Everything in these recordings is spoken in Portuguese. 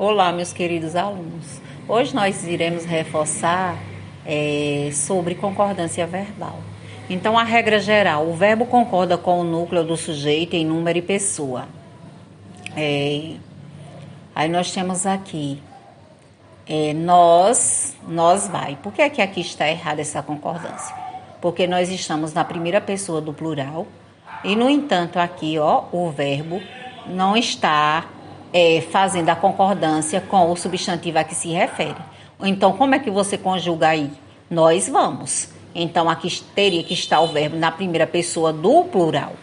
Olá, meus queridos alunos. Hoje nós iremos reforçar sobre concordância verbal. Então, a regra geral: o verbo concorda com o núcleo do sujeito em número e pessoa. Aí nós temos aqui nós vai. Por que é que aqui está errada essa concordância? Porque nós estamos na primeira pessoa do plural e, no entanto, aqui o verbo não está fazendo a concordância com o substantivo a que se refere. Então, como é que você conjuga aí? Nós vamos. Então, aqui teria que estar o verbo na primeira pessoa do plural,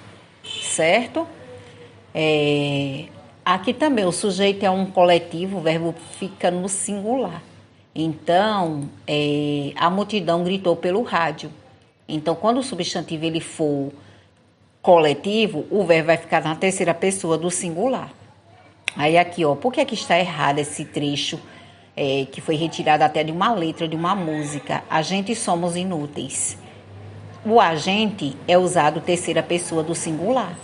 certo? Aqui também o sujeito é um coletivo, o verbo fica no singular. Então, a multidão gritou pelo rádio. Então, quando o substantivo ele for coletivo, o verbo vai ficar na terceira pessoa do singular. Aí aqui, por que é que está errado esse trecho que foi retirado até de uma letra de uma música? A gente somos inúteis. O agente é usado terceira pessoa do singular.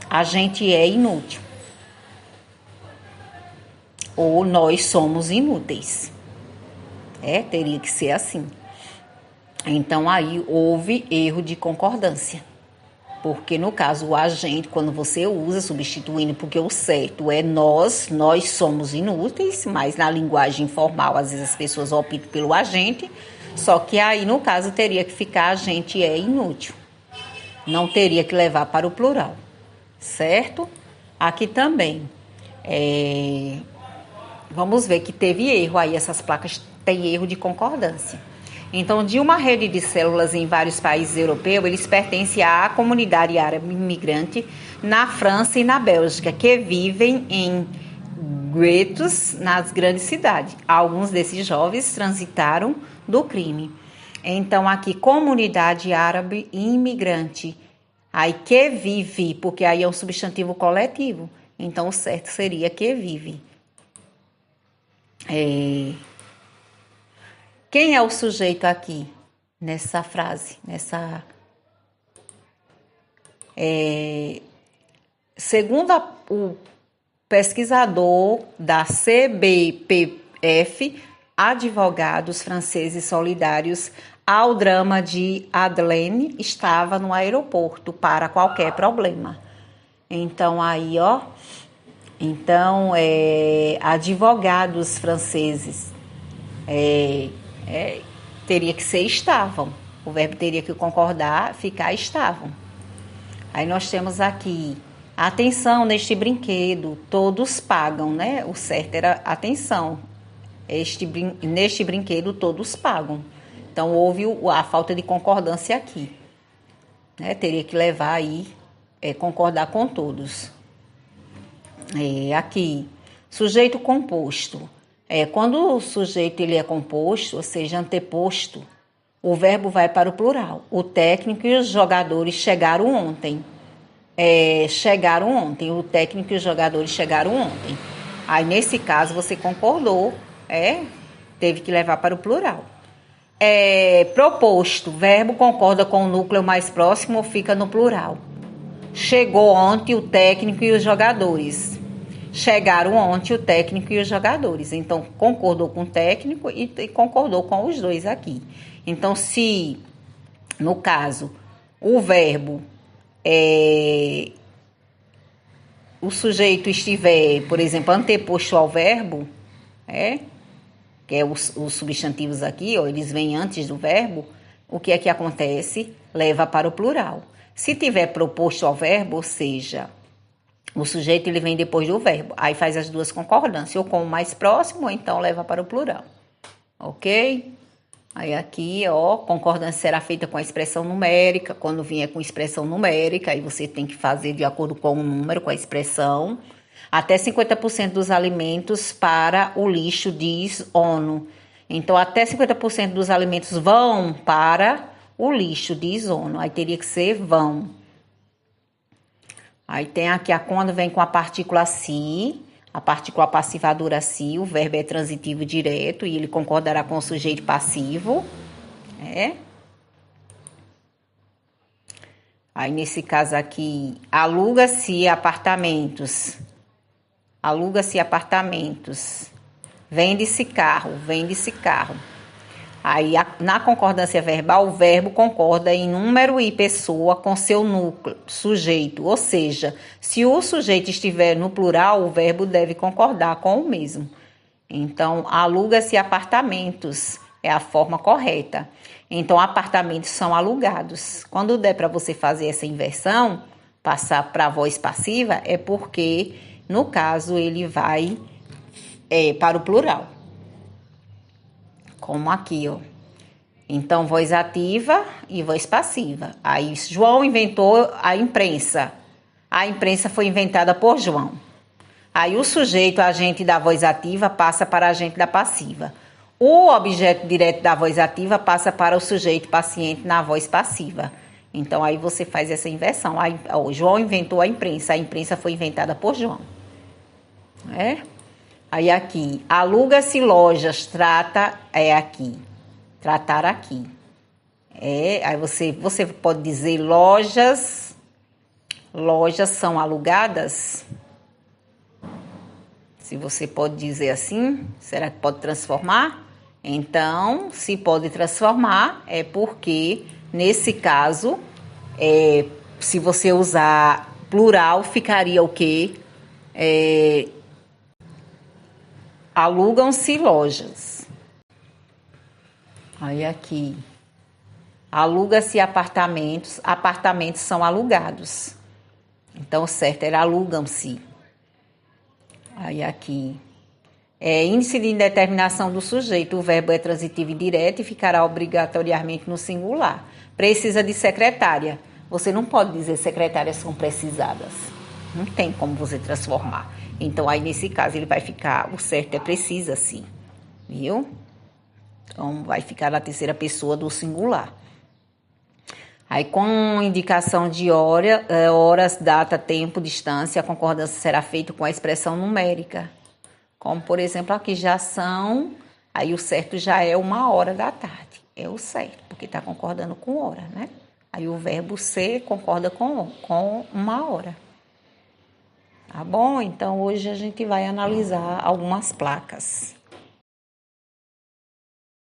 A gente é inútil. Ou nós somos inúteis. Teria que ser assim. Então, aí houve erro de concordância. Porque, no caso, o agente, quando você usa substituindo, porque o certo é nós somos inúteis, mas na linguagem informal, às vezes as pessoas optam pelo agente, só que aí, no caso, teria que ficar a gente é inútil. Não teria que levar para o plural, certo? Aqui também. Vamos ver que teve erro aí, essas placas têm erro de concordância. Então, de uma rede de células em vários países europeus, eles pertencem à comunidade árabe imigrante na França e na Bélgica, que vivem em guetos nas grandes cidades. Alguns desses jovens transitaram do crime. Então, aqui, comunidade árabe imigrante. Aí, que vive, porque aí é um substantivo coletivo. Então, o certo seria que vive. Quem é o sujeito aqui nessa frase? Segundo o pesquisador da CBPF, advogados franceses solidários ao drama de Madeleine estava no aeroporto para qualquer problema. Então, aí, advogados franceses teria que ser estavam. O verbo teria que concordar, ficar estavam. Aí nós temos aqui, atenção neste brinquedo, todos pagam, né? O certo era atenção. Neste brinquedo todos pagam. Então houve a falta de concordância aqui. Teria que levar aí, concordar com todos. Aqui, sujeito composto. Quando o sujeito ele é composto, ou seja, anteposto, o verbo vai para o plural. O técnico e os jogadores chegaram ontem. Chegaram ontem. O técnico e os jogadores chegaram ontem. Aí, nesse caso, você concordou, teve que levar para o plural. Proposto, verbo concorda com o núcleo mais próximo, fica no plural. Chegou ontem o técnico e os jogadores. Chegaram ontem o técnico e os jogadores. Então, concordou com o técnico e concordou com os dois aqui. Então, se, no caso, o verbo, o sujeito estiver, por exemplo, anteposto ao verbo, que é os substantivos aqui, eles vêm antes do verbo, o que é que acontece? Leva para o plural. Se tiver proposto ao verbo, ou seja, o sujeito ele vem depois do verbo. Aí faz as duas concordâncias. Ou com o mais próximo, ou então leva para o plural. Ok? Aí aqui, concordância será feita com a expressão numérica. Quando vier com expressão numérica, aí você tem que fazer de acordo com o número, com a expressão. Até 50% dos alimentos para o lixo, diz ONU. Então, até 50% dos alimentos vão para o lixo, diz ONU. Aí teria que ser vão. Aí tem aqui quando vem com a partícula si, a partícula passivadora si, o verbo é transitivo direto e ele concordará com o sujeito passivo. Aí nesse caso aqui, aluga-se apartamentos. aluga-se apartamentos, vende-se carro, vende-se carro. Aí, na concordância verbal, o verbo concorda em número e pessoa com seu núcleo, sujeito. Ou seja, se o sujeito estiver no plural, o verbo deve concordar com o mesmo. Então, aluga-se apartamentos é a forma correta. Então, apartamentos são alugados. Quando der para você fazer essa inversão, passar para a voz passiva, é porque, no caso, ele vai para o plural. Como aqui, ó. Então, voz ativa e voz passiva. Aí, João inventou a imprensa. A imprensa foi inventada por João. Aí, o sujeito, agente da voz ativa, passa para agente da passiva. O objeto direto da voz ativa passa para o sujeito paciente na voz passiva. Então, aí você faz essa inversão. Aí, ó, João inventou a imprensa foi inventada por João. Aí aqui, aluga-se lojas, aqui. Tratar aqui. Aí você pode dizer lojas são alugadas? Se você pode dizer assim, será que pode transformar? Então, se pode transformar, é porque, nesse caso, se você usar plural, ficaria o quê? Alugam-se lojas. Aí aqui. Aluga-se apartamentos. Apartamentos são alugados. Então, o certo era alugam-se. Aí aqui. Índice de indeterminação do sujeito. O verbo é transitivo e direto e ficará obrigatoriamente no singular. Precisa de secretária. Você não pode dizer secretárias são precisadas. Não tem como você transformar. Então, aí nesse caso, ele vai ficar, o certo é precisa, sim. Viu? Então, vai ficar na terceira pessoa do singular. Aí, com indicação de horas, data, tempo, distância, a concordância será feita com a expressão numérica. Como, por exemplo, aqui já são, aí o certo já é 1h da tarde. É o certo, porque está concordando com hora, né? Aí o verbo ser concorda com 1h. Tá bom? Então, hoje a gente vai analisar algumas placas.